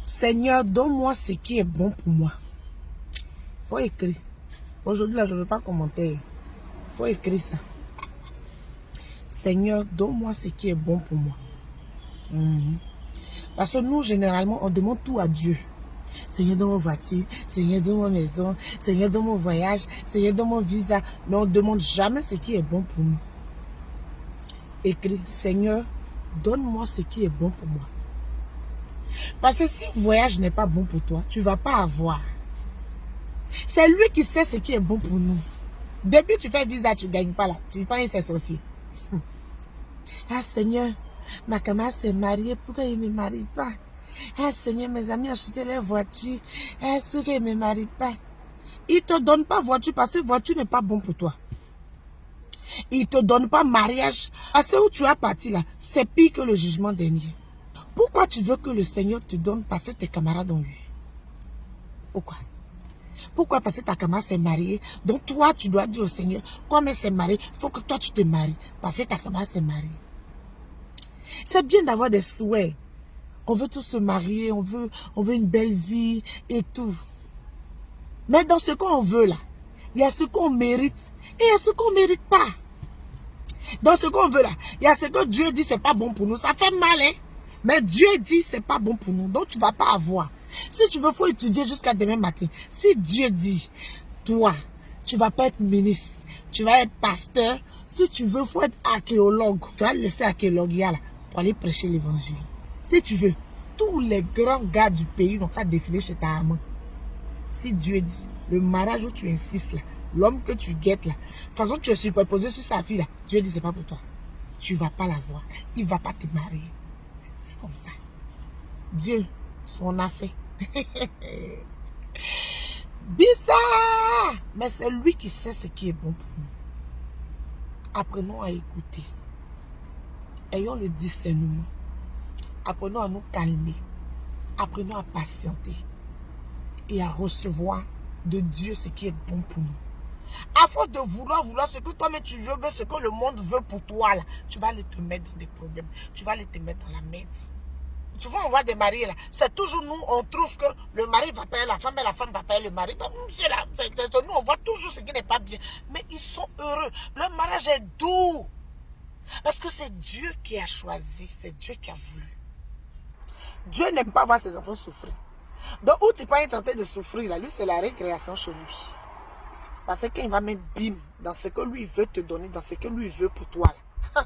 Seigneur, donne-moi ce qui est bon pour moi. Il faut écrire. Aujourd'hui, là, je ne veux pas commenter. Il faut écrire ça. Seigneur, donne-moi ce qui est bon pour moi. Parce que nous, généralement, on demande tout à Dieu. Seigneur, donne mon voiture. Seigneur, donne mon maison. Seigneur, donne mon voyage. Seigneur, donne mon visa. Mais on ne demande jamais ce qui est bon pour nous. Écris, Seigneur, donne-moi ce qui est bon pour moi. Parce que si le voyage n'est pas bon pour toi, tu ne vas pas avoir. C'est lui qui sait ce qui est bon pour nous. Depuis que tu fais visa, tu ne gagnes pas là. Tu prends ses sorciers. Ah Seigneur, ma camarade s'est mariée, pourquoi il ne me marie pas? Ah Seigneur, mes amis ont acheté leur voiture, est-ce qu'il ne me marie pas? Il ne te donne pas voiture parce que voiture n'est pas bon pour toi. Il ne te donne pas mariage. À ce où tu as parti là, c'est pire que le jugement dernier. Pourquoi tu veux que le Seigneur te donne parce que tes camarades ont eu? Pourquoi? Pourquoi? Parce que ta camarade s'est mariée. Donc toi, tu dois dire au Seigneur, comme elle s'est mariée, il faut que toi tu te maries. Parce que ta camarade s'est mariée. C'est bien d'avoir des souhaits. On veut tous se marier, on veut une belle vie et tout. Mais dans ce qu'on veut là, il y a ce qu'on mérite et il y a ce qu'on ne mérite pas. Dans ce qu'on veut là, il y a ce que Dieu dit c'est pas bon pour nous. Ça fait mal, hein? Mais Dieu dit c'est pas bon pour nous. Donc tu ne vas pas avoir. Si tu veux, il faut étudier jusqu'à demain matin. Si Dieu dit, toi, tu ne vas pas être ministre, tu vas être pasteur. Si tu veux, il faut être archéologue. Tu vas laisser archéologue là pour aller prêcher l'évangile. Si tu veux, tous les grands gars du pays n'ont pas défilé chez ta maman. Si Dieu dit, le mariage où tu insistes là, l'homme que tu guettes là, de toute façon tu es superposé sur sa fille là, Dieu dit c'est pas pour toi. Tu ne vas pas l'avoir. Il ne va pas te marier. C'est comme ça. Dieu, son affaire. Bizarre! Mais c'est lui qui sait ce qui est bon pour nous. Apprenons à écouter. Ayons le discernement. Apprenons à nous calmer. Apprenons à patienter. Et à recevoir de Dieu ce qui est bon pour nous. À force de vouloir ce que toi-même tu veux, ce que le monde veut pour toi, là, tu vas aller te mettre dans des problèmes. Tu vas aller te mettre dans la merde. Tu vois, on voit des mariés là. C'est toujours nous, on trouve que le mari va payer la femme et la femme va payer le mari. Nous, on voit toujours ce qui n'est pas bien. Mais ils sont heureux. Leur mariage est doux. Parce que c'est Dieu qui a choisi. C'est Dieu qui a voulu. Dieu n'aime pas voir ses enfants souffrir. Donc, où tu peux être en train de souffrir là, lui, c'est la récréation chez lui. Parce qu'il va mettre bim dans ce que lui veut te donner, dans ce que lui veut pour toi là.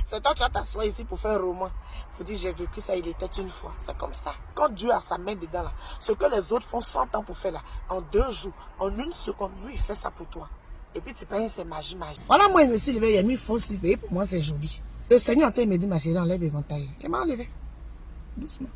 C'est toi, tu vas t'asseoir ici pour faire un roman. Il faut dire, j'ai vécu ça, il était une fois. C'est comme ça. Quand Dieu a sa main dedans, là, ce que les autres font 100 ans pour faire, là, en 2 jours, en 1 seconde, lui, il fait ça pour toi. Et puis, tu penses, c'est magie. Voilà, moi, il me suis levé, il a mis faux si. Pour moi, c'est joli. Le Seigneur, en train de me dire, ma chérie, enlève l'éventail. Il m'a enlevé. Doucement.